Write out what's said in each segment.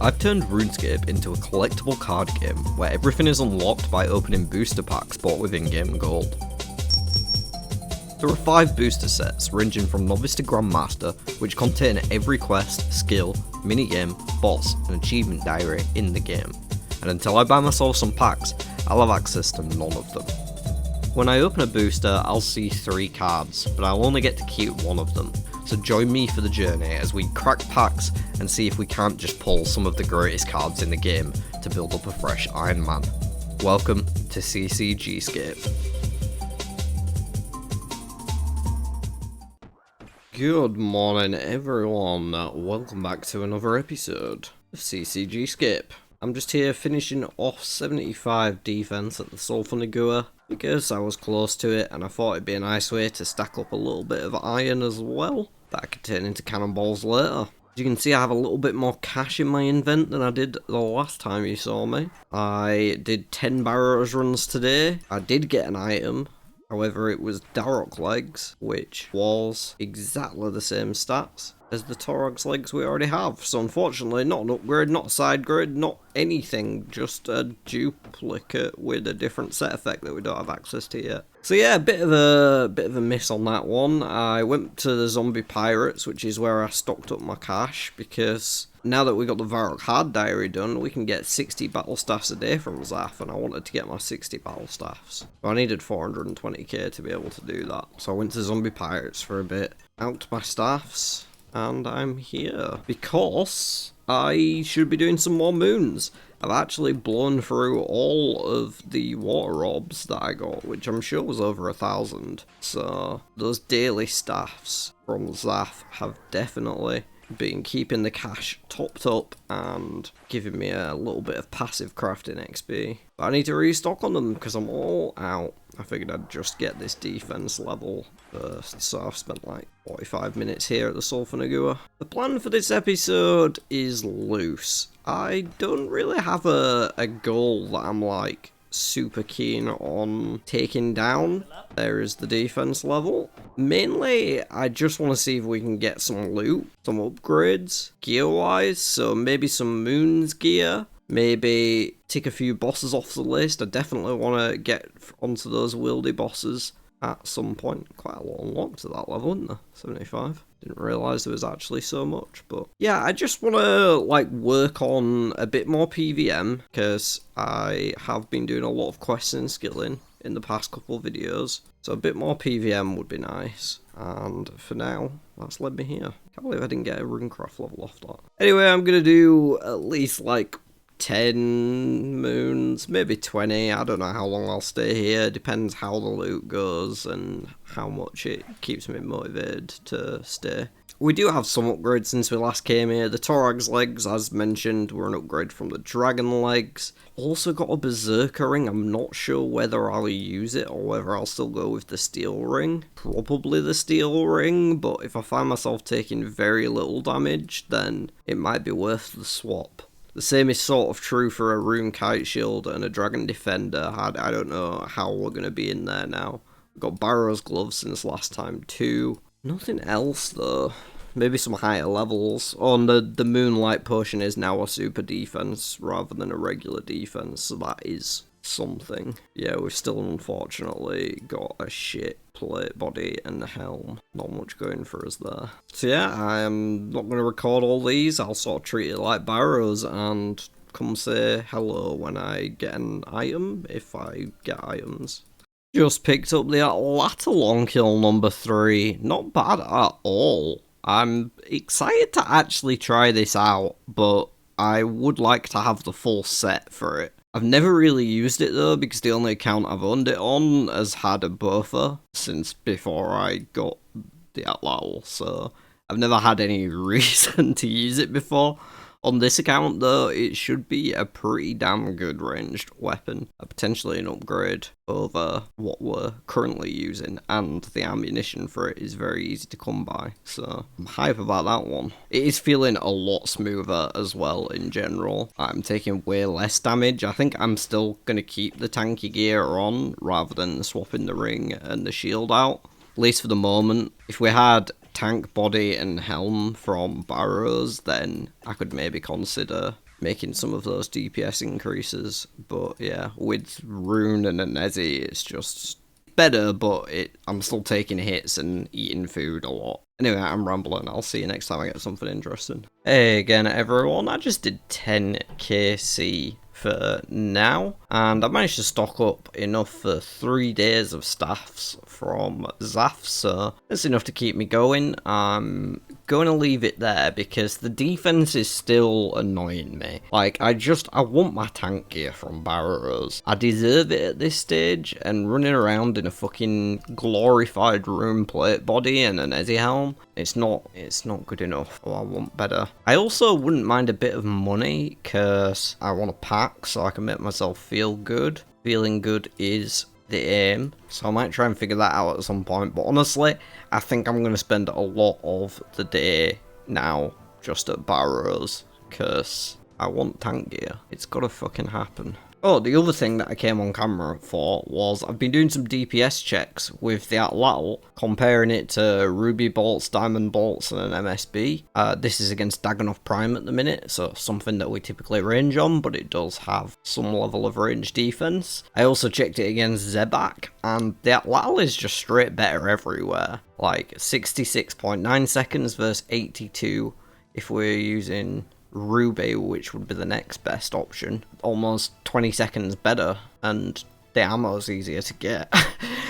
I've turned RuneScape into a collectible card game where everything is unlocked by opening booster packs bought with in-game gold. There are 5 booster sets ranging from Novice to Grandmaster, which contain every quest, skill, minigame, boss and achievement diary in the game, and until I buy myself some packs, I'll have access to none of them. When I open a booster, I'll see 3 cards, but I'll only get to keep one of them, so join me for the journey as we crack packs and see if we can't just pull some of the greatest cards in the game to build up a fresh Iron Man. Welcome to CCGscape. Good morning everyone, welcome back to another episode of CCGscape. I'm just here finishing off 75 defense at the Sulfur because I was close to it and I thought it'd be a nice way to stack up a little bit of iron as well that I could turn into cannonballs later. As you can see, I have a little bit more cash in my invent than I did the last time you saw me. I did 10 Barrows runs today. I did get an item. However, it was Darok legs, which was exactly the same stats as the Torag's legs we already have. So unfortunately, not an upgrade, not a side grade, not anything, just a duplicate with a different set effect that we don't have access to yet. So yeah, a bit of a miss on that one. I went to the zombie pirates, which is where I stocked up my cash, because now that we got the Varrock Hard Diary done, we can get 60 battle staffs a day from Zaf, and I wanted to get my 60 battle staffs. So I needed 420k to be able to do that. So I went to zombie pirates for a bit, out my staffs, and I'm here because I should be doing some more moons. I've actually blown through all of the water orbs that I got, which I'm sure was over 1,000. So those daily staffs from Zaf have definitely been keeping the cash topped up and giving me a little bit of passive crafting XP. But I need to restock on them because I'm all out. I figured I'd just get this defense level first, so I've spent like 45 minutes here at the Sulfur. The plan for this episode is loose. I don't really have a goal that I'm like super keen on taking down. There is the defense level. Mainly, I just want to see if we can get some loot, some upgrades, gear-wise, so maybe some moons gear, maybe tick a few bosses off the list. I definitely want to get onto those wieldy bosses at some point. Quite a lot unlocked to that level, isn't there? 75. Didn't realise there was actually so much, but yeah, I just want to like work on a bit more PVM because I have been doing a lot of quests and skilling in the past couple of videos, so a bit more PVM would be nice. And for now, that's led me here. Can't believe I didn't get a runecraft level off that. Anyway, I'm gonna do at least like 10 moons, maybe 20. I don't know how long I'll stay here. Depends how the loot goes and how much it keeps me motivated to stay. We do have some upgrades since we last came here. The Torag's legs, as mentioned, were an upgrade from the dragon legs. Also got a berserker ring. I'm not sure whether I'll use it or whether I'll still go with the steel ring. Probably the steel ring, but if I find myself taking very little damage, then it might be worth the swap. The same is sort of true for a Rune Kite Shield and a Dragon Defender. I don't know how we're going to be in there now. We've got Barrow's gloves since last time too. Nothing else though. Maybe some higher levels. Oh, and the Moonlight Potion is now a super defense rather than a regular defense, so that is something. Yeah, we've still unfortunately got a shit plate body and a helm. Not much going for us there. So yeah, I'm not going to record all these. I'll sort of treat it like Barrows and come say hello when I get an item, if I get items. Just picked up the Atlatl kill number 3. Not bad at all. I'm excited to actually try this out, but I would like to have the full set for it. I've never really used it though, because the only account I've owned it on has had a buffer since before I got the Atlatl, so I've never had any reason to use it before. On this account though, it should be a pretty damn good ranged weapon, potentially an upgrade over what we're currently using, and the ammunition for it is very easy to come by, so I'm hype about that one. It is feeling a lot smoother as well in general. I'm taking way less damage. I think I'm still going to keep the tanky gear on rather than swapping the ring and the shield out. At least for the moment. If we had tank body and helm from Barrows, then I could maybe consider making some of those DPS increases. But yeah, with Rune and Anezi, it's just better, but I'm still taking hits and eating food a lot. Anyway, I'm rambling. I'll see you next time I get something interesting. Hey again, everyone. I just did 10kc for now, and I managed to stock up enough for 3 days of staffs from Zaf, so that's enough to keep me going. I'm going to leave it there because the defense is still annoying me. Like, I want my tank gear from Barrows. I deserve it at this stage, and running around in a fucking glorified rune plate body and an Ezzy helm, it's not good enough. Oh, I want better. I also wouldn't mind a bit of money, cause I want a pack so I can make myself feel good. Feeling good is the aim, so I might try and figure that out at some point, but honestly, I think I'm going to spend a lot of the day now just at Barrows, cause I want tank gear. It's gotta fucking happen. Oh, the other thing that I came on camera for was I've been doing some DPS checks with the Atlatl, comparing it to Ruby bolts, Diamond bolts, and an MSB. This is against Dagonov Prime at the minute, so something that we typically range on, but it does have some level of range defense. I also checked it against Zebak, and the Atlatl is just straight better everywhere. Like 66.9 seconds versus 82 if we're using Ruby, which would be the next best option. Almost 20 seconds better, and the ammo's easier to get.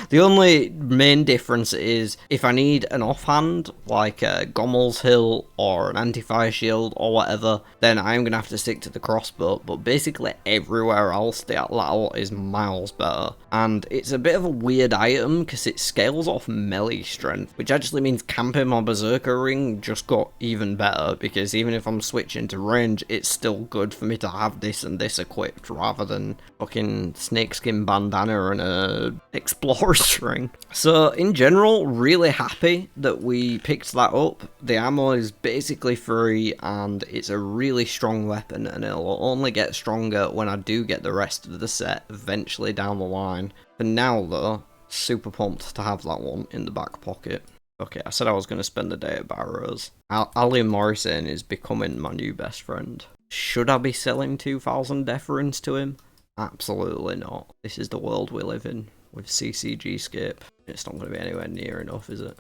The only main difference is if I need an offhand, like a Gommel's Hill or an anti-fire shield or whatever, then I'm going to have to stick to the crossbow, but basically everywhere else the Atlatl is miles better. And it's a bit of a weird item because it scales off melee strength, which actually means camping my Berserker ring just got even better, because even if I'm switching to range, it's still good for me to have this and this equipped rather than fucking snakeskin bandana and a explorer string. So in general, really happy that we picked that up. The ammo is basically free and it's a really strong weapon, and it'll only get stronger when I do get the rest of the set eventually down the line. For now though, super pumped to have that one in the back pocket. Okay, I said I was going to spend the day at Barrows. Ali Morrison is becoming my new best friend. Should I be selling 2,000 deference to him? Absolutely not. This is the world we live in with CCGscape. It's not going to be anywhere near enough, is it?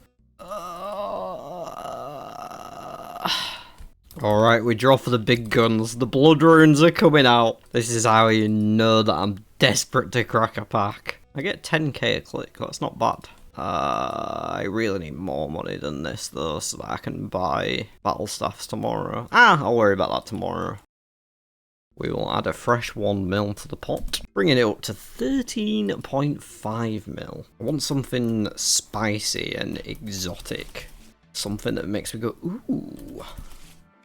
Alright, we draw for the big guns. The blood runes are coming out. This is how you know that I'm desperate to crack a pack. I get 10k a click, that's not bad. I really need more money than this though, so that I can buy battle staffs tomorrow. I'll worry about that tomorrow. We will add a fresh 1 mil to the pot, bringing it up to 13.5 mil. I want something spicy and exotic. Something that makes me go, ooh.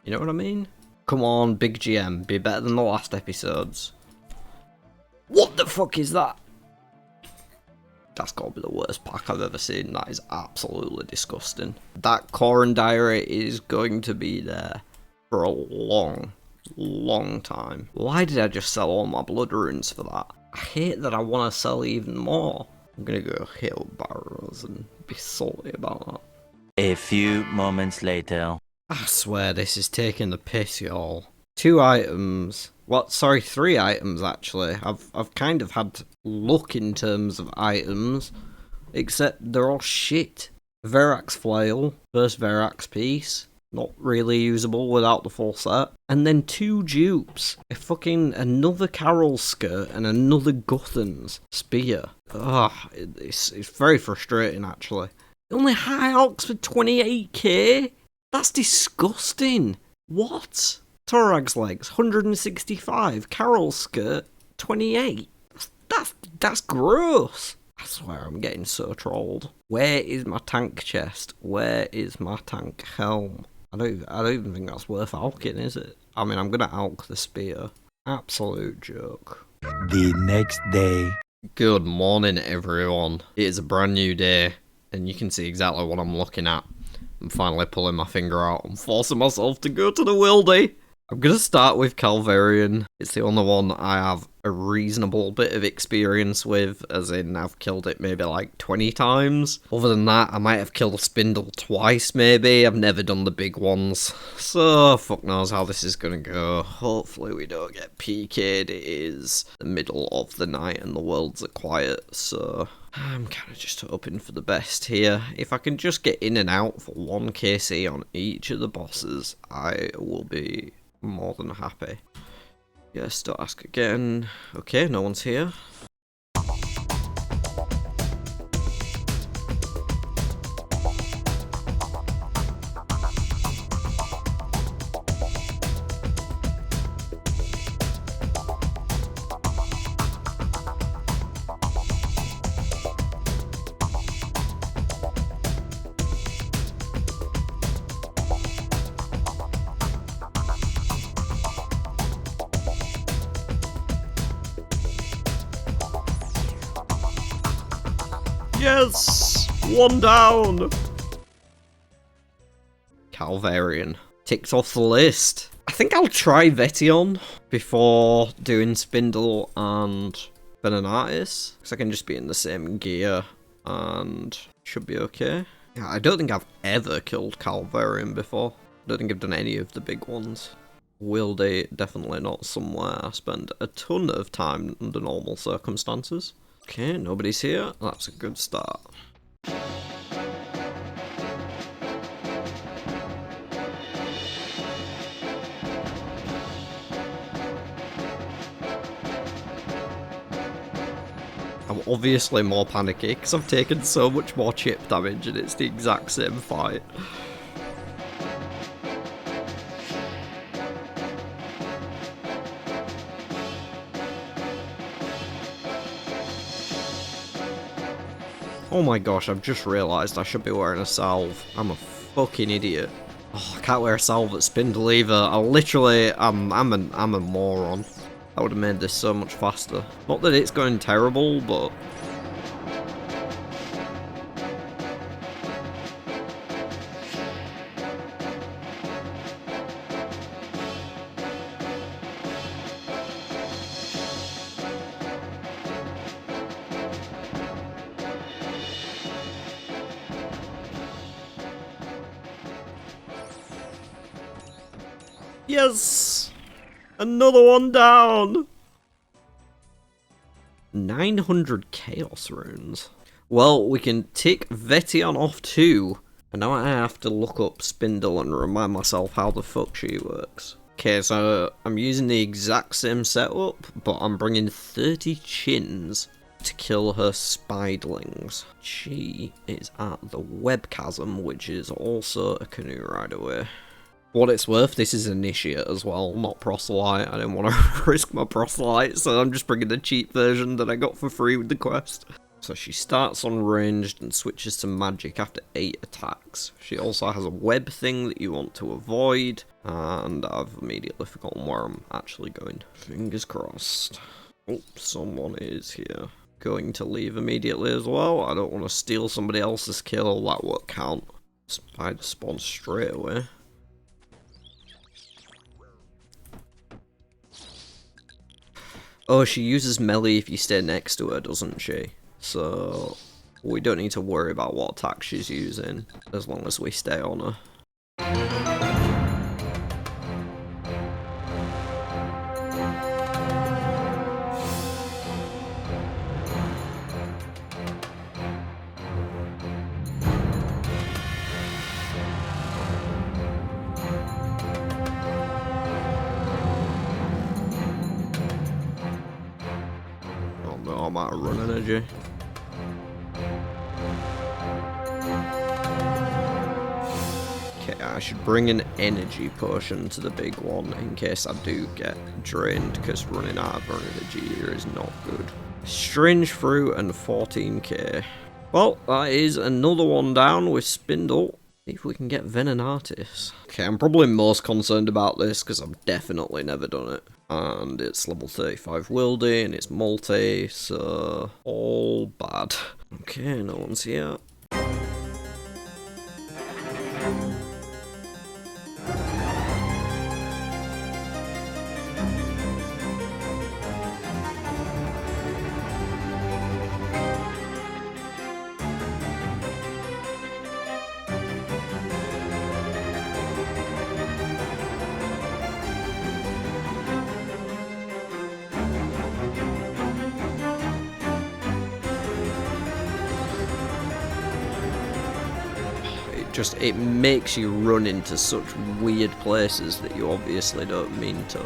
You know what I mean? Come on, big GM, be better than the last episodes. What the fuck is that? That's gotta be the worst pack I've ever seen. That is absolutely disgusting. That Koran diary is going to be there for a long time. Why did I just sell all my blood runes for that? I hate that I want to sell even more. I'm gonna go hit up Barrows and be salty about that. A few moments later. I swear this is taking the piss, y'all. 2 items. Well, sorry, 3 items actually. I've kind of had luck in terms of items, except they're all shit. Verax flail, first Verax piece. Not really usable without the full set. And then 2 dupes. Another Carol skirt and another Guthan's spear. Ugh, it's very frustrating actually. Only high alks for 28k? That's disgusting. What? Torag's legs, 165. Carol's skirt, 28. That's gross. I swear I'm getting so trolled. Where is my tank chest? Where is my tank helm? I don't even think that's worth alking, is it? I mean, I'm gonna alk the spear. Absolute joke. The next day. Good morning, everyone. It is a brand new day, and you can see exactly what I'm looking at. I'm finally pulling my finger out and forcing myself to go to the wildy. I'm gonna start with Calvarian. It's the only one I have a reasonable bit of experience with, as in I've killed it maybe like 20 times. Other than that, I might have killed a spindle twice maybe. I've never done the big ones. So, fuck knows how this is gonna go. Hopefully we don't get PK'd. It is the middle of the night and the world's quiet, so I'm kind of just hoping for the best here. If I can just get in and out for 1 KC on each of the bosses, I will be more than happy. Yes, don't ask again. Okay, no one's here. Yes! 1 down! Calvarian. Ticked off the list. I think I'll try Vetion before doing Spindle and Venanatis, because I can just be in the same gear and should be okay. Yeah, I don't think I've ever killed Calvarian before. I don't think I've done any of the big ones. Wildy, definitely not somewhere I spend a ton of time under normal circumstances. Okay, nobody's here. That's a good start. I'm obviously more panicky because I've taken so much more chip damage and it's the exact same fight. Oh my gosh, I've just realised I should be wearing a salve. I'm a fucking idiot. Oh, I can't wear a salve at Spindle either. I'm a moron. I would have made this so much faster. Not that it's going terrible, but yes! Another one down! 900 Chaos Runes. Well, we can tick Vetion off too. And now I have to look up Spindle and remind myself how the fuck she works. Okay, so I'm using the exact same setup, but I'm bringing 30 chins to kill her Spidlings. She is at the Web Chasm, which is also a canoe ride away. For what it's worth, this is Initiate as well, not Proselyte. I didn't want to risk my Proselyte, so I'm just bringing the cheap version that I got for free with the quest. So she starts on ranged and switches to magic after 8 attacks. She also has a web thing that you want to avoid, and I've immediately forgotten where I'm actually going. Fingers crossed. Oh, someone is here. Going to leave immediately as well. I don't want to steal somebody else's kill, that won't count. Spider spawns straight away. Oh, she uses melee if you stay next to her, doesn't she? So we don't need to worry about what attack she's using, as long as we stay on her. I'm out of run energy. Okay, I should bring an energy potion to the big one in case I do get drained, because running out of run energy here is not good. Strange Fruit and 14k. Well, that is another one down with Spindle. See if we can get Venanatis. Okay, I'm probably most concerned about this because I've definitely never done it. And it's level 35 Wildy and it's multi, so all bad. Okay, no one's here. it makes you run into such weird places that you obviously don't mean to.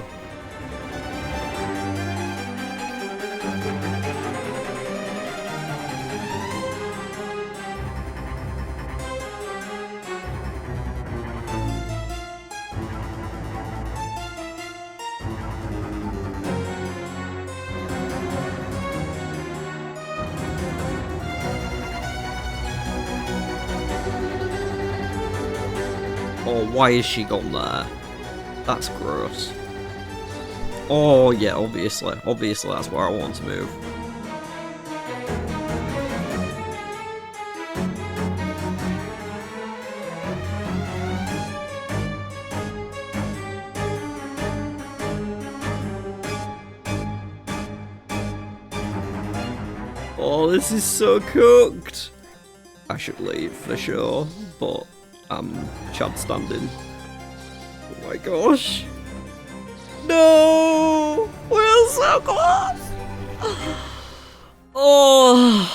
Oh, why is she gone there? That's gross. Oh, yeah, obviously. Obviously, that's where I want to move. Oh, this is so cooked. I should leave for sure, but I'm Chad standing. Oh my gosh. No! We're so close! Oh!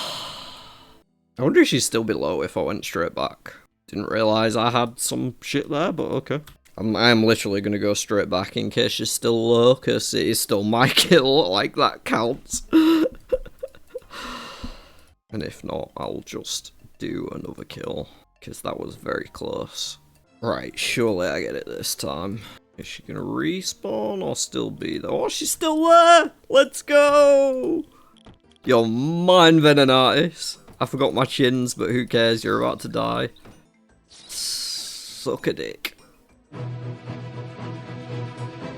I wonder if she's still below if I went straight back. Didn't realise I had some shit there, but okay. I'm literally going to go straight back in case she's still low, because it is still my kill, like that counts. And if not, I'll just do another kill, because that was very close. Right, surely I get it this time. Is she gonna respawn or still be there? Oh, she's still there! Let's go! You're mine, Venonartis. I forgot my chins, but who cares? You're about to die. Suck a dick.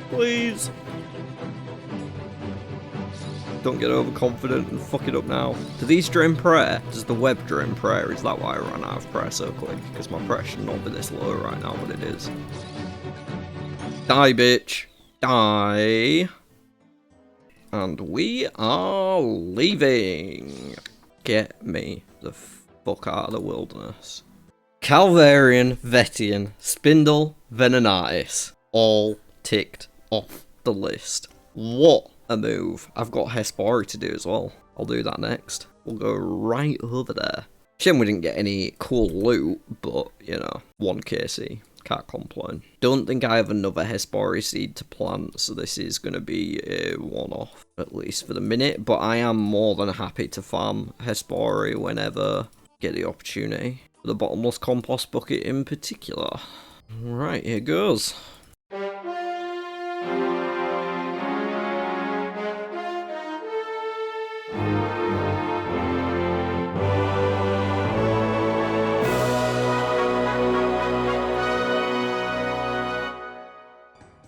Please. Don't get overconfident and fuck it up now. Do these drain prayer? Does the web drain prayer? Is that why I ran out of prayer so quick? Because my prayer should not be this low right now, but it is. Die, bitch. Die. And we are leaving. Get me the fuck out of the wilderness. Calvarian, Vetian, Spindle, Venonartis. All ticked off the list. What a move. I've got Hespori to do as well. I'll do that next. We'll go right over there. Shame we didn't get any cool loot, but, you know, 1 KC. Can't complain. Don't think I have another Hespori seed to plant, so this is going to be a one-off, at least for the minute. But I am more than happy to farm Hespori whenever I get the opportunity. The bottomless compost bucket in particular. Right, here goes.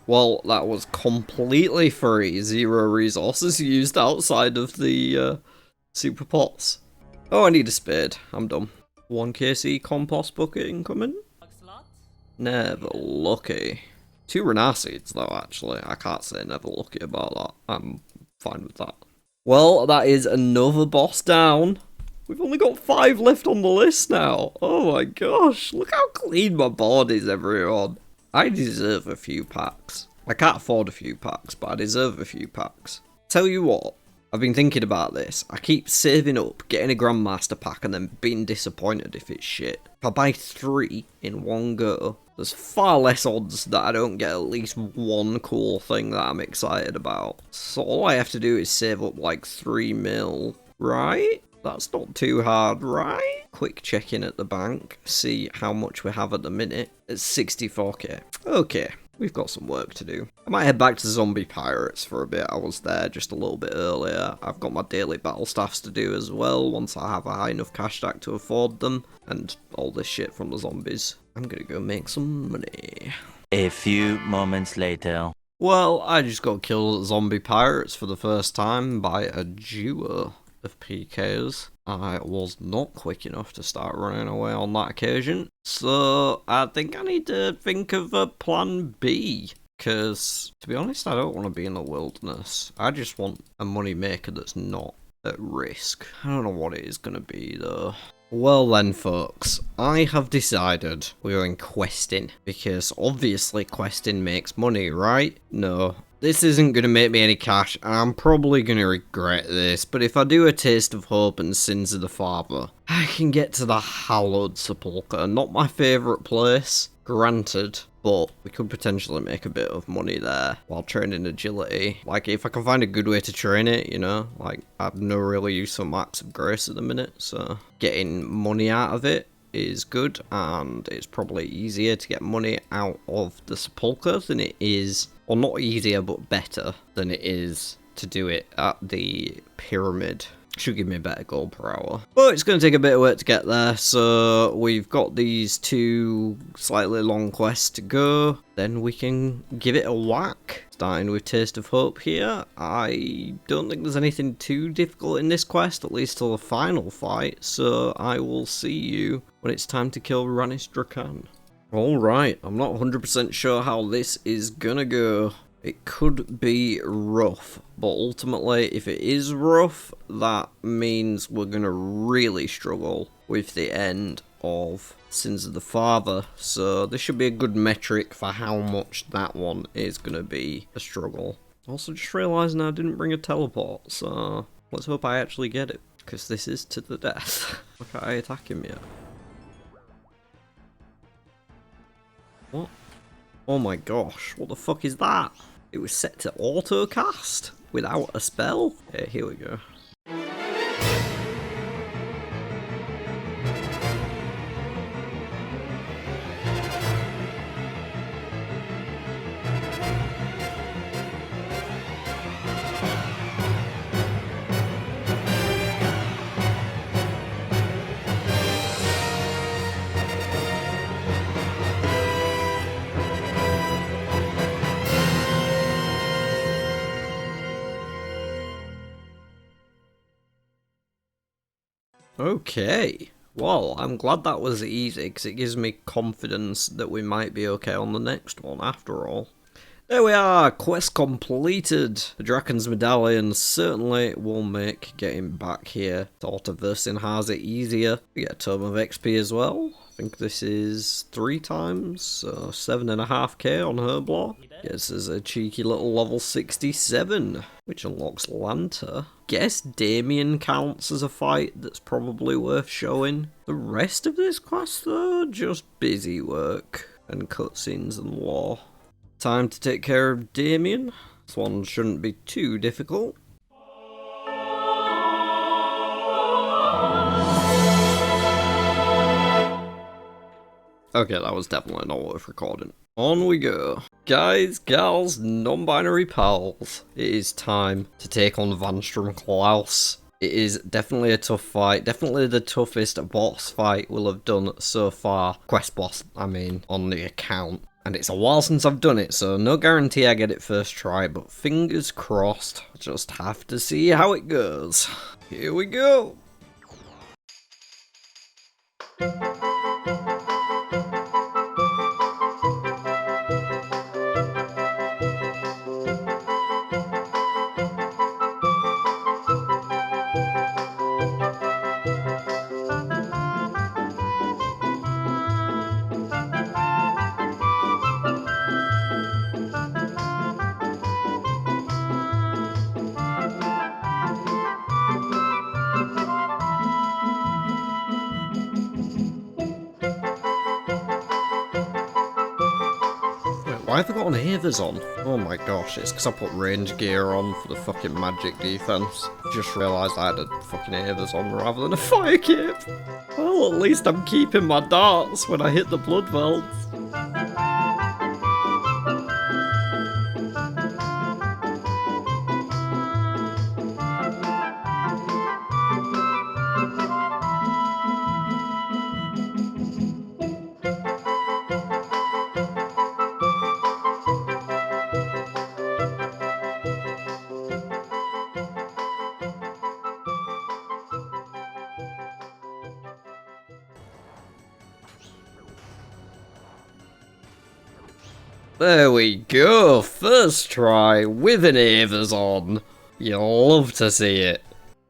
Well, that was completely free. 0 resources used outside of the super pots. Oh, I need a spade. I'm done. 1 KC compost bucket incoming. Never lucky. 2 Renaseeds though, actually. I can't say never lucky about that. I'm fine with that. Well, that is another boss down. We've only got 5 left on the list now. Oh my gosh. Look how clean my board is, everyone. I deserve a few packs. I can't afford a few packs, but I deserve a few packs. Tell you what, I've been thinking about this. I keep saving up, getting a Grandmaster pack, and then being disappointed if it's shit. If I buy 3 in one go, there's far less odds that I don't get at least 1 cool thing that I'm excited about. So all I have to do is save up like 3 mil, right? That's not too hard, right? Quick check in at the bank, see how much we have at the minute. It's 64k. Okay, we've got some work to do. I might head back to Zombie Pirates for a bit. I was there just a little bit earlier. I've got my daily battle staffs to do as well once I have a high enough cash stack to afford them. And all this shit from the zombies. I'm gonna go make some money. A few moments later. Well, I just got killed at Zombie Pirates for the first time by a duo of PKs. I was not quick enough to start running away on that occasion, so I think I need to think of a plan B, because to be honest I don't want to be in the wilderness. I just want a money maker that's not at risk. I don't know what it is going to be though. Well then folks, I have decided we're going questing, because obviously questing makes money, right? No, This isn't going to make me any cash, and I'm probably going to regret this, but if I do a Taste of Hope and Sins of the Father, I can get to the Hallowed Sepulchre. Not my favourite place, granted, but we could potentially make a bit of money there while training agility. Like, if I can find a good way to train it, you know, like, I have no really use for Marks of Grace at the minute, so getting money out of it is good, and it's probably easier to get money out of the Sepulchre than it is, or not easier, but better than it is to do it at the Pyramid. Should give me a better gold per hour. But it's going to take a bit of work to get there, so we've got these 2 slightly long quests to go. Then we can give it a whack. Starting with Taste of Hope here. I don't think there's anything too difficult in this quest, at least till the final fight, so I will see you when it's time to kill Ranis Drakan. Alright, I'm not 100% sure how this is gonna go. It could be rough, but ultimately, if it is rough, that means we're gonna really struggle with the end of Sins of the Father, so this should be a good metric for how much that one is gonna be a struggle. Also, just realising I didn't bring a teleport, so let's hope I actually get it, because this is to the death. Look at I attack him yet. What? Oh my gosh, what the fuck is that? It was set to auto cast without a spell? Okay, here we go. Okay, well, I'm glad that was easy, because it gives me confidence that we might be okay on the next one, after all. There we are, quest completed! The Draken's Medallion certainly will make getting back here to Otterversin has it easier. We get a Tome of XP as well. I think this is 3 times, so 7.5k on her block. Gets us a cheeky little level 67, which unlocks Lanta. Guess Damien counts as a fight that's probably worth showing. The rest of this quest though, just busy work and cutscenes and lore. Time to take care of Damien. This one shouldn't be too difficult. Okay, that was definitely not worth recording. On we go. Guys, gals, non-binary pals, it is time to take on Vanstrom Klaus. It is definitely a tough fight, definitely the toughest boss fight we'll have done so far. Quest boss, I mean, on the account. And it's a while since I've done it, so no guarantee I get it first try, but fingers crossed. Just have to see how it goes. Here we go. Why have I got an Avers on? Oh my gosh, it's because I put range gear on for the fucking magic defense. Just realised I had a fucking Avers on rather than a fire cape. Well, at least I'm keeping my darts when I hit the blood velds. There we go, first try with an Avers on. You'll love to see it.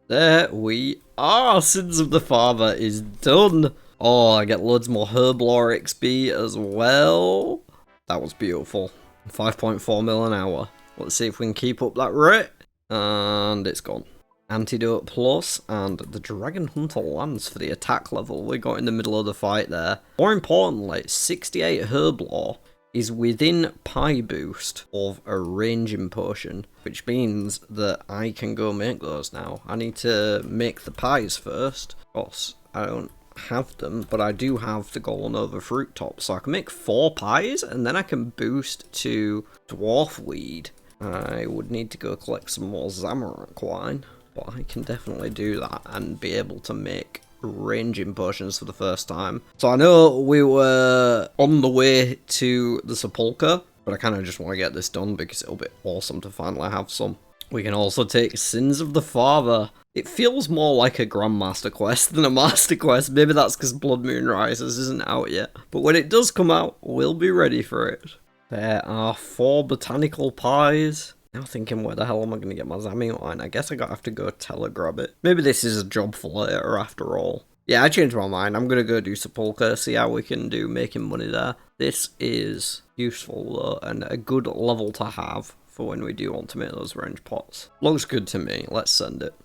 There we are, Sins of the Father is done. Oh, I get loads more Herblore XP as well. That was beautiful. 5.4 mil an hour. Let's see if we can keep up that rate. And it's gone. Antidote plus, and the Dragon Hunter Lance for the attack level. We got in the middle of the fight there. More importantly, 68 Herb Law is within pie boost of a ranging potion, which means that I can go make those now. I need to make the pies first. Of course, I don't have them, but I do have the Golden Over Fruit Top, so I can make 4 pies, and then I can boost to Dwarf Weed. I would need to go collect some more Zamorak wine, but I can definitely do that and be able to make ranging potions for the first time. So I know we were on the way to the Sepulchre, but I kind of just want to get this done because it'll be awesome to finally have some. We can also take Sins of the Father. It feels more like a Grandmaster quest than a Master quest. Maybe that's because Blood Moon Rises isn't out yet. But when it does come out, we'll be ready for it. There are 4 botanical pies. Now thinking, where the hell am I going to get my Zami wine? I guess I gotta have to go telegrab it. Maybe this is a job for later after all. Yeah, I changed my mind. I'm going to go do Sepulchre, see how we can do making money there. This is useful though, and a good level to have for when we do want to make those range pots. Looks good to me. Let's send it.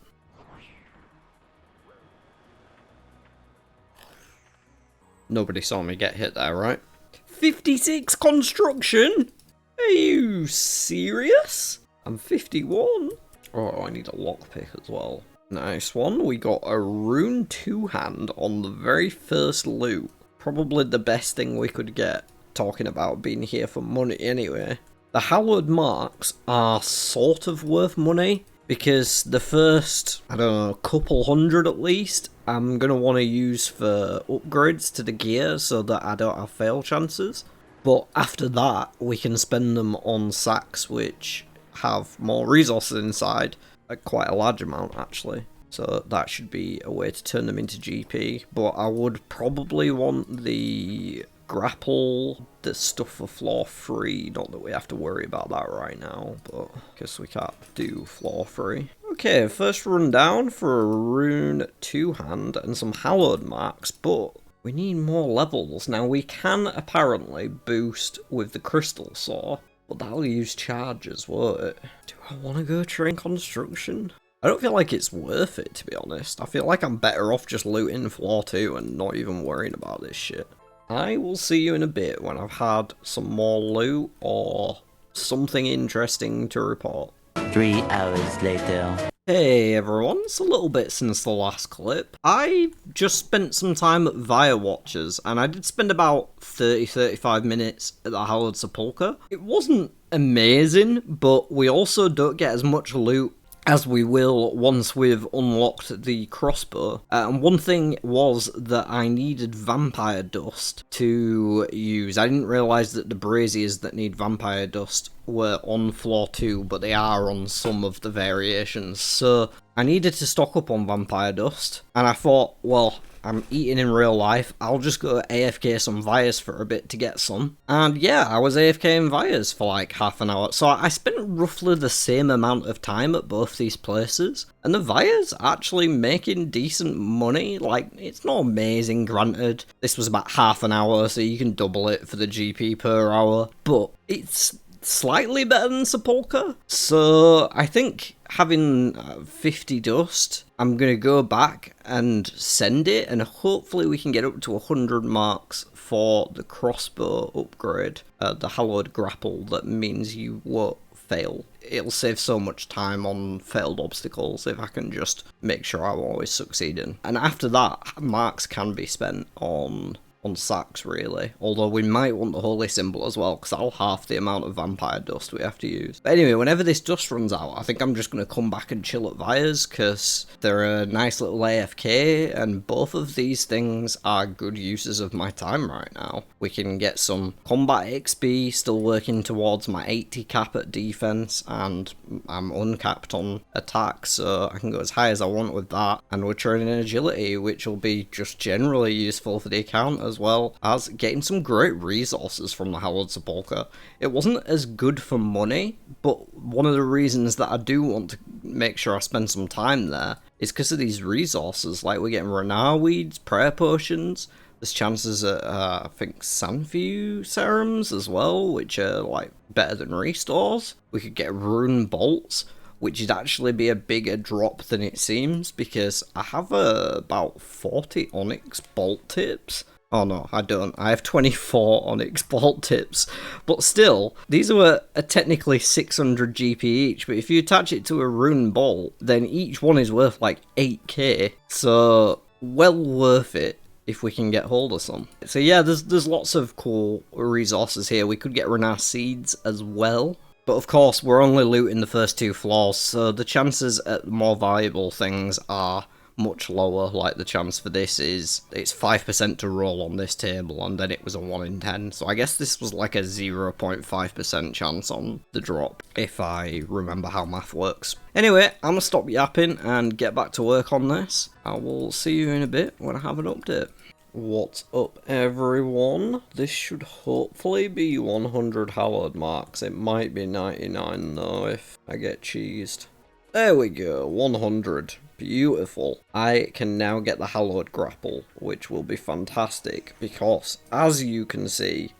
Nobody saw me get hit there, right? 56 construction? Are you serious? I'm 51. Oh, I need a lockpick as well. Nice one. We got a rune 2-hand on the very first loot. Probably the best thing we could get. Talking about being here for money anyway. The hallowed marks are sort of worth money, because the first, I don't know, couple hundred at least, I'm going to want to use for upgrades to the gear so that I don't have fail chances. But after that, we can spend them on sacks which have more resources inside, quite a large amount actually. So that should be a way to turn them into GP. But I would probably want the grapple, the stuff for floor 3. Not that we have to worry about that right now, but because we can't do floor 3. Okay, first run down for a rune 2-hand and some hallowed marks, but we need more levels. Now we can apparently boost with the crystal saw, but that'll use charges, won't it? Do I want to go train construction? I don't feel like it's worth it, to be honest. I feel like I'm better off just looting floor 2 and not even worrying about this shit. I will see you in a bit when I've had some more loot or something interesting to report. 3 hours later. Hey everyone, it's a little bit since the last clip. I just spent some time at Via Watchers, and I did spend about 30-35 minutes at the Hallowed Sepulchre. It wasn't amazing, but we also don't get as much loot as we will once we've unlocked the crossbow. And one thing was that I needed vampire dust to use. I didn't realise that the braziers that need vampire dust were on floor 2, but they are on some of the variations. So I needed to stock up on vampire dust, and I thought, well, I'm eating in real life, I'll just go AFK some Vias for a bit to get some. And yeah, I was AFK in Vias for like half an hour. So I spent roughly the same amount of time at both these places. And the Vias actually making decent money. Like, it's not amazing, granted. This was about half an hour, so you can double it for the GP per hour. But it's slightly better than Sepulchre. So I think having 50 dust, I'm going to go back and send it, and hopefully we can get up to 100 marks for the crossbow upgrade, the hallowed grapple. That means you won't fail. It'll save so much time on failed obstacles if I can just make sure I'm always succeeding. And after that, marks can be spent on sacks, really. Although we might want the holy symbol as well, because that'll half the amount of vampire dust we have to use. But anyway, whenever this dust runs out, I think I'm just going to come back and chill at Vias, because they're a nice little AFK, and both of these things are good uses of my time right now. We can get some combat XP, still working towards my 80 cap at defense, and I'm uncapped on attack, so I can go as high as I want with that. And we're training agility, which will be just generally useful for the account, as well as getting some great resources from the Hallowed Sepulchre. It wasn't as good for money, but one of the reasons that I do want to make sure I spend some time there is because of these resources. Like, we're getting Renar weeds, prayer potions, There's chances at, I think, Sandview serums as well, which are, like, better than restores. We could get rune bolts, which would actually be a bigger drop than it seems, because I have about 40 onyx bolt tips. Oh no, I don't. I have 24 onyx bolt tips. But still, these are technically 600 GP each, but if you attach it to a rune bolt, then each one is worth like 8k. So, well worth it if we can get hold of some. So yeah, there's lots of cool resources here. We could get Renar seeds as well. But of course, we're only looting the first 2 floors, so the chances at more valuable things are much lower. Like, the chance for this is, it's 5% to roll on this table, and then it was a 1 in 10. So I guess this was like a 0.5% chance on the drop, if I remember how math works. Anyway, I'm gonna stop yapping and get back to work on this. I will see you in a bit when I have an update. What's up, everyone? This should hopefully be 100 hallowed marks. It might be 99 though if I get cheesed. There we go, 100. Beautiful. I can now get the hallowed grapple, which will be fantastic because, as you can see,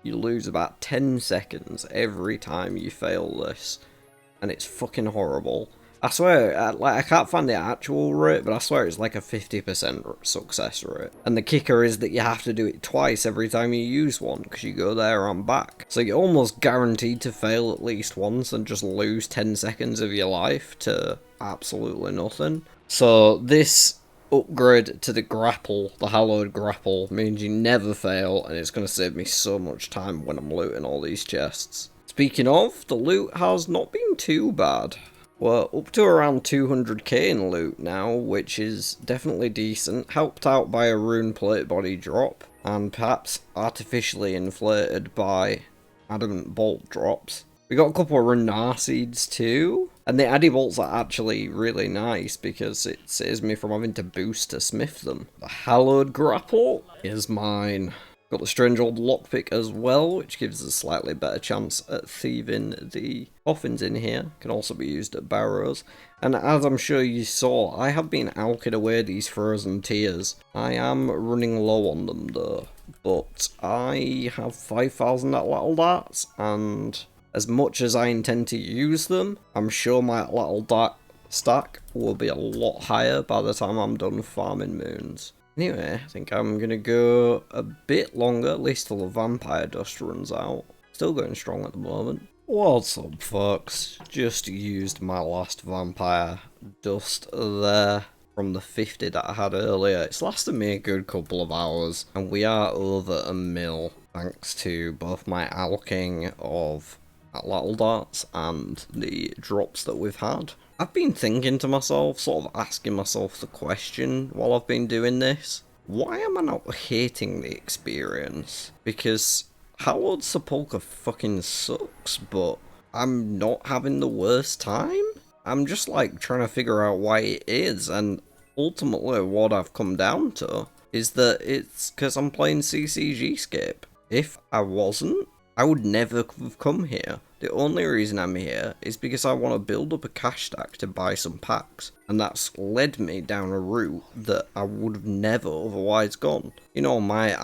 you lose about 10 seconds every time you fail this, and it's fucking horrible. I swear, I can't find the actual rate, but I swear it's like a 50% success rate. And the kicker is that you have to do it twice every time you use one, because you go there and back. So you're almost guaranteed to fail at least once and just lose 10 seconds of your life to absolutely nothing. So this upgrade to the grapple, the hallowed grapple, means you never fail, and it's going to save me so much time when I'm looting all these chests. Speaking of, the loot has not been too bad. We're up to around 200k in loot now, which is definitely decent, helped out by a rune plate body drop, and perhaps artificially inflated by adamant bolt drops. We got a couple of Renar seeds too, and the Addy bolts are actually really nice because it saves me from having to boost to smith them. The hallowed grapple is mine. Got the strange old lockpick as well, which gives us a slightly better chance at thieving the coffins in here. Can also be used at barrows. And as I'm sure you saw, I have been alking away these frozen tears. I am running low on them though, but I have 5,000 at Little Darts, and as much as I intend to use them, I'm sure my Little Dart stack will be a lot higher by the time I'm done farming moons. Anyway, I think I'm gonna go a bit longer, at least till the vampire dust runs out. Still going strong at the moment. What's up, folks? Just used my last vampire dust there from the 50 that I had earlier. It's lasted me a good couple of hours, and we are over a mil, thanks to both my alking of Little Darts and the drops that we've had. I've been thinking to myself, sort of asking myself the question while I've been doing this, why am I not hating the experience? Because Hallowed Sepulchre fucking sucks, but I'm not having the worst time? I'm just like trying to figure out why it is, and ultimately what I've come down to is that it's because I'm playing CCGscape. If I wasn't, I would never have come here. The only reason I'm here is because I want to build up a cash stack to buy some packs, and that's led me down a route that I would have never otherwise gone. You know, my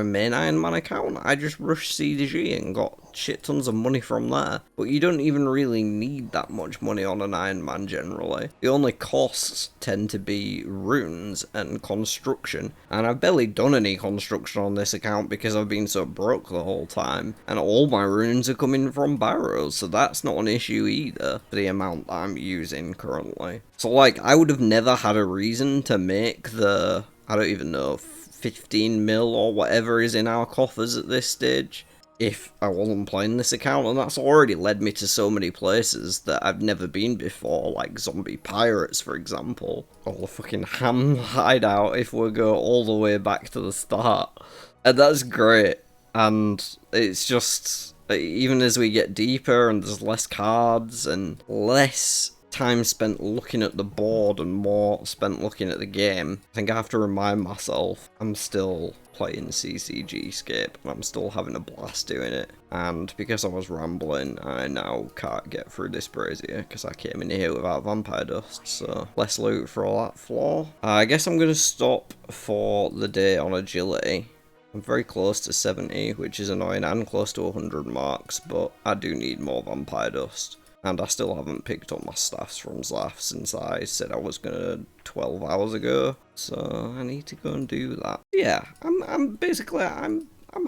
main Iron Man account, I just rushed CDG and got shit tons of money from there, but you don't even really need that much money on an Iron Man generally. The only costs tend to be runes and construction, and I've barely done any construction on this account because I've been so broke the whole time, and all my runes are coming from barrows, so that's not an issue either for the amount that I'm using currently. So like, I would have never had a reason to make the, I don't even know, 15 mil or whatever is in our coffers at this stage if I wasn't playing this account, and that's already led me to so many places that I've never been before, like Zombie Pirates, for example, or the fucking Ham Hideout if we go all the way back to the start. And that's great, and it's just, even as we get deeper and there's less cards and less time spent looking at the board and more spent looking at the game, I think I have to remind myself I'm still playing CCGscape, and I'm still having a blast doing it. And because I was rambling, I now can't get through this brazier because I came in here without vampire dust, so less loot for all that floor. I guess I'm going to stop for the day on agility. I'm very close to 70, which is annoying, and close to 100 marks, but I do need more vampire dust. And I still haven't picked up my staffs from Zaf since I said I was gonna 12 hours ago. So I need to go and do that. Yeah, I'm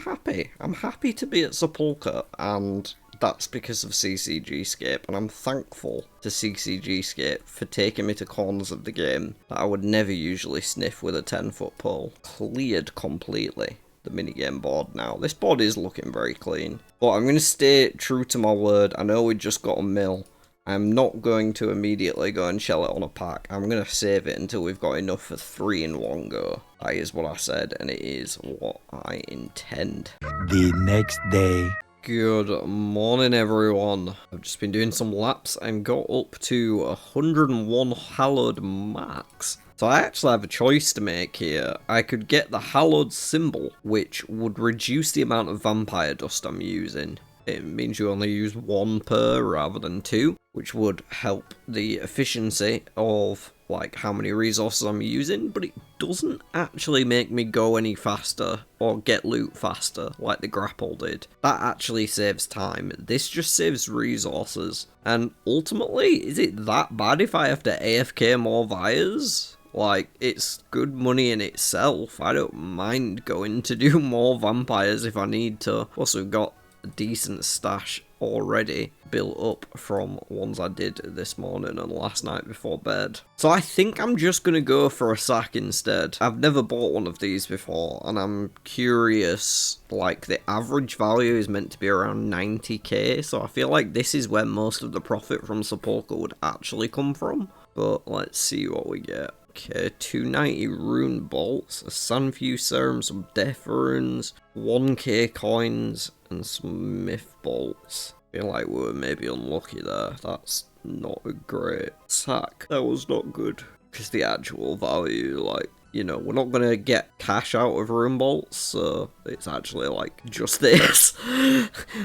happy. I'm happy to be at Sepulchre, and that's because of CCGscape, and I'm thankful to CCGscape for taking me to corners of the game that I would never usually sniff with a 10-foot pole. Cleared completely the minigame board now. This board is looking very clean. But I'm going to stay true to my word. I know we just got a mill. I'm not going to immediately go and shell it on a pack. I'm going to save it until we've got enough for 3 in one go. That is what I said, and it is what I intend. The next day. Good morning, everyone. I've just been doing some laps and got up to 101 hallowed max. So I actually have a choice to make here. I could get the hallowed symbol, which would reduce the amount of vampire dust I'm using. It means you only use 1 per rather than 2, which would help the efficiency of like how many resources I'm using, but it doesn't actually make me go any faster or get loot faster like the grapple did. That actually saves time. This just saves resources. And ultimately, is it that bad if I have to AFK more Vyres? Like, it's good money in itself. I don't mind going to do more vampires if I need to. Plus, we've got a decent stash already built up from ones I did this morning and last night before bed. So I think I'm just going to go for a sack instead. I've never bought one of these before, and I'm curious, like, the average value is meant to be around 90k, so I feel like this is where most of the profit from Sepulchre would actually come from. But let's see what we get. Okay, 290 rune bolts, a Sunfew serum, some death runes, 1k coins, and some myth bolts. I feel like we were maybe unlucky there. That's not a great sack. That was not good. Because the actual value, like, you know, we're not going to get cash out of rune bolts, so it's actually like just this.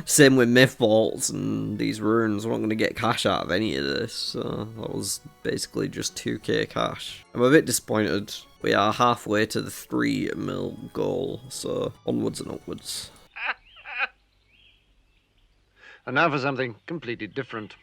Same with myth bolts and these runes, we're not going to get cash out of any of this, so that was basically just 2k cash. I'm a bit disappointed. We are halfway to the 3 mil goal, so onwards and upwards. And now for something completely different.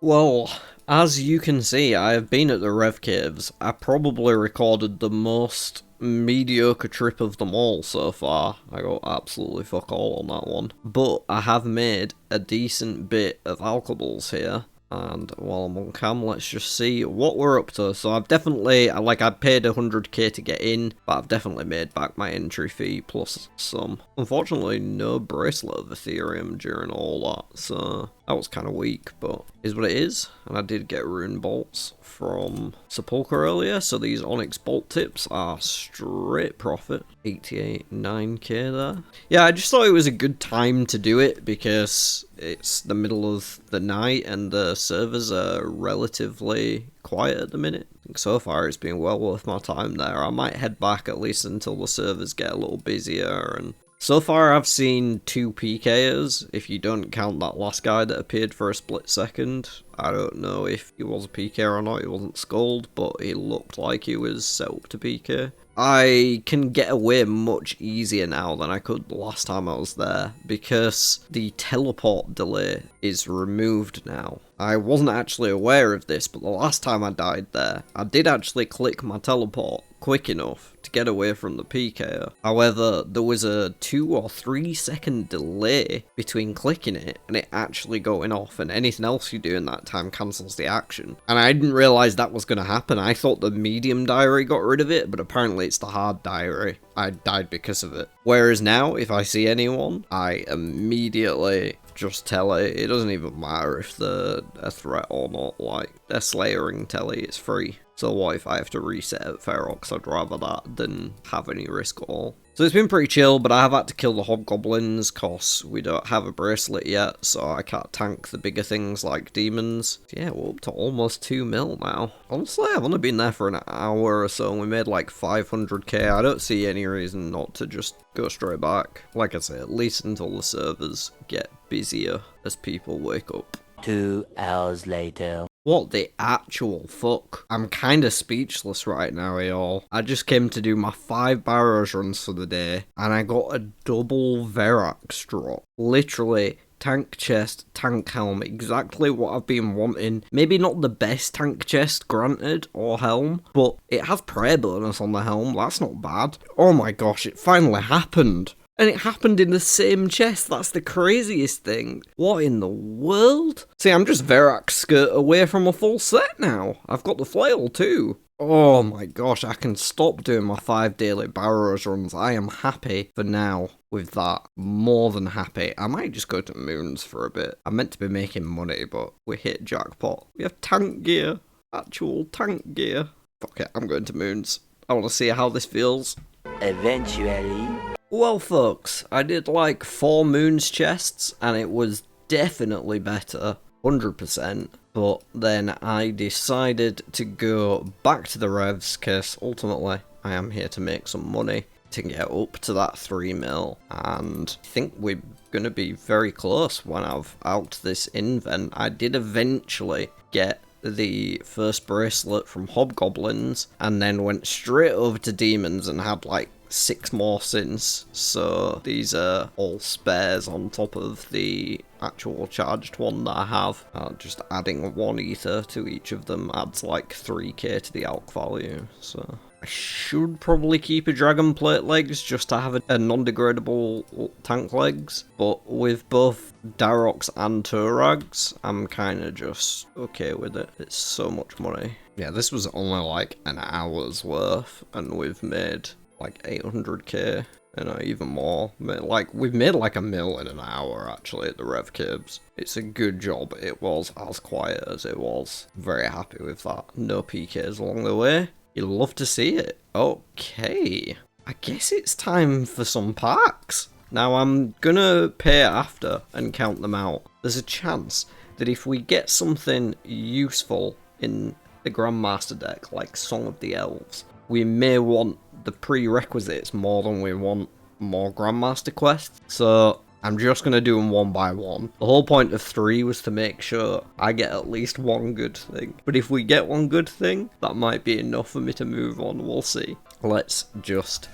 Well, as you can see, I have been at the Rev Caves. I probably recorded the most mediocre trip of them all so far. I got absolutely fuck all on that one. But I have made a decent bit of alcohols here. And while I'm on cam, let's just see what we're up to. So I've definitely, like, I paid 100k to get in, but I've definitely made back my entry fee plus some. Unfortunately, no bracelet of Ethereum during all that, so that was kind of weak, but is what it is. And I did get rune bolts from Sepulchre earlier, so these Onyx bolt tips are straight profit. 88, 9k there. Yeah, I just thought it was a good time to do it because it's the middle of the night and the servers are relatively quiet at the minute. So far it's been well worth my time there. I might head back at least until the servers get a little busier, and so far I've seen 2 PKers, if you don't count that last guy that appeared for a split second. I don't know if he was a PK or not, he wasn't skulled, but he looked like he was set up to PK. I can get away much easier now than I could the last time I was there, because the teleport delay is removed now. I wasn't actually aware of this, but the last time I died there, I did actually click my teleport quick enough to get away from the PKer. However, there was a 2 or 3 second delay between clicking it and it actually going off, and anything else you do in that time cancels the action. And I didn't realise that was going to happen. I thought the medium diary got rid of it, but apparently it's the hard diary. I died because of it. Whereas now, if I see anyone, I immediately just tell it doesn't even matter if they're a threat or not, like, they're slayering telly, it's free. So what if I have to reset at Ferox? I'd rather that than have any risk at all. So it's been pretty chill, but I have had to kill the hobgoblins because we don't have a bracelet yet, so I can't tank the bigger things like demons. Yeah, we're up to almost 2 mil now. Honestly, I've only been there for an hour or so and we made like 500k. I don't see any reason not to just go straight back. Like I say, at least until the servers get busier as people wake up. 2 hours later. What the actual fuck? I'm kinda speechless right now, y'all. I just came to do my 5 barrows runs for the day, and I got a double Verax drop. Literally, tank chest, tank helm, exactly what I've been wanting. Maybe not the best tank chest, granted, or helm, but it has prayer bonus on the helm, that's not bad. Oh my gosh, it finally happened. And it happened in the same chest, that's the craziest thing. What in the world? See, I'm just Verax skirt away from a full set now. I've got the flail too. Oh my gosh, I can stop doing my 5 daily barrows runs. I am happy for now with that. More than happy. I might just go to Moons for a bit. I'm meant to be making money, but we hit jackpot. We have tank gear. Actual tank gear. Fuck it, I'm going to Moons. I want to see how this feels. Eventually. Well folks, I did like 4 Moons chests and it was definitely better, 100%, but then I decided to go back to the revs because ultimately I am here to make some money to get up to that 3 mil, and I think we're going to be very close when I've out this invent. I did eventually get the first bracelet from hobgoblins and then went straight over to demons and had like 6 more since, so these are all spares on top of the actual charged one that I have. Just adding 1 ether to each of them adds like 3k to the alch value, so I should probably keep a dragon plate legs just to have a non-degradable tank legs, but with both Darox and Turags, I'm kind of just okay with it. It's so much money. Yeah, this was only like an hour's worth and we've made like 800k, and even more. Like, we've made like 1 mil in an hour actually at the Rev Caves. It's a good job it was as quiet as it was. Very happy with that. No PKs along the way. You'll love to see it. Okay, I guess it's time for some packs. Now I'm gonna pay after and count them out. There's a chance that if we get something useful in the Grandmaster deck, like Song of the Elves, we may want the prerequisites more than we want more Grandmaster quests, so I'm just going to do them one by one. The whole point of 3 was to make sure I get at least 1 good thing, but if we get 1 good thing, that might be enough for me to move on, we'll see. Let's just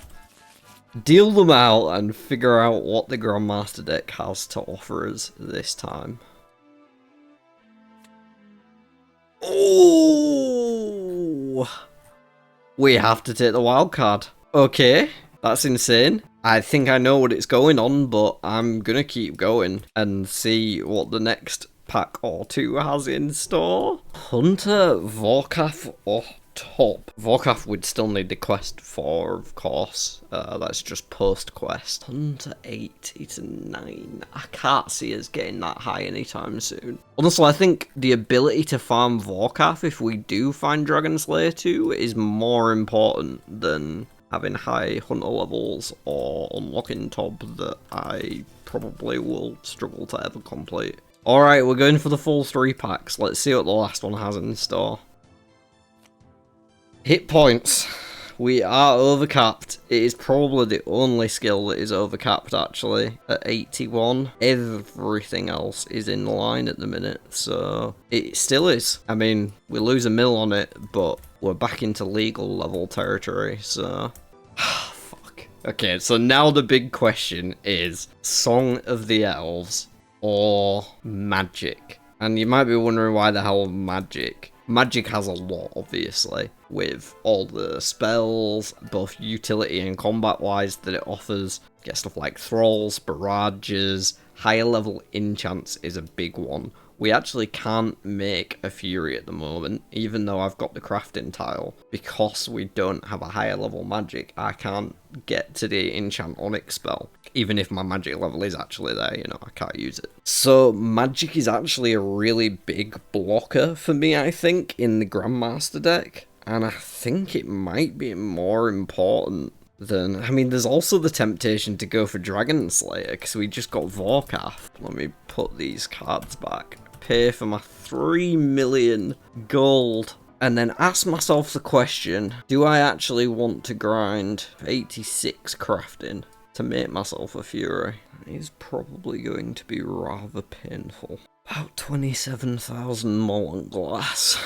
deal them out and figure out what the Grandmaster deck has to offer us this time. Oh! We have to take the wild card. Okay, that's insane. I think I know what it's going on, but I'm gonna keep going and see what the next pack or 2 has in store. Hunter, Vorkath, or top. Vorkath would still need the quest for, of course. That's just post-quest. Hunter 80 to 9. I can't see us getting that high anytime soon. Honestly, I think the ability to farm Vorkath, if we do find Dragon Slayer 2, is more important than having high hunter levels or unlocking top that I probably will struggle to ever complete. Alright, we're going for the full 3 packs. Let's see what the last one has in store. Hit points. We are overcapped. It is probably the only skill that is overcapped actually, at 81. Everything else is in line at the minute, so it still is. I mean, we lose 1 mil on it, but we're back into legal level territory, so fuck. Okay, so now the big question is Song of the Elves or Magic. And you might be wondering why the hell Magic. Magic has a lot, obviously, with all the spells, both utility and combat-wise, that it offers. You get stuff like Thralls, Barrages, higher level enchants is a big one. We actually can't make a Fury at the moment, even though I've got the crafting tile. Because we don't have a higher level magic, I can't get to the enchant Onyx spell. Even if my magic level is actually there, you know, I can't use it. So magic is actually a really big blocker for me, I think, in the Grandmaster deck. And I think it might be more important than... I mean, there's also the temptation to go for Dragon Slayer, because we just got Vorkath. Let me put these cards back. Pay for my 3 million gold, and then ask myself the question, do I actually want to grind 86 crafting to make myself a Fury? It is probably going to be rather painful. About 27,000 molten glass.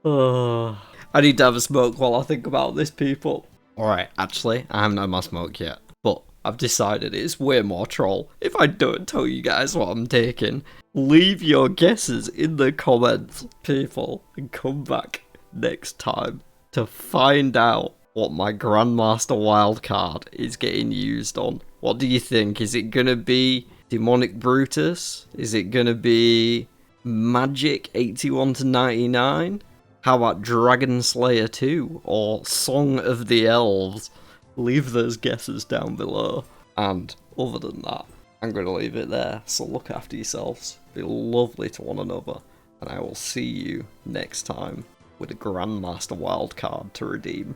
I need to have a smoke while I think about this, people. Alright, actually, I haven't had my smoke yet, but I've decided it's way more troll if I don't tell you guys what I'm taking. Leave your guesses in the comments, people, and come back next time to find out what my Grandmaster wildcard is getting used on. What do you think? Is it gonna be Demonic Brutus? Is it gonna be Magic 81 to 99? How about Dragon Slayer 2 or Song of the Elves? Leave those guesses down below. And other than that, I'm going to leave it there. So look after yourselves, be lovely to one another, and I will see you next time with a Grandmaster wildcard to redeem.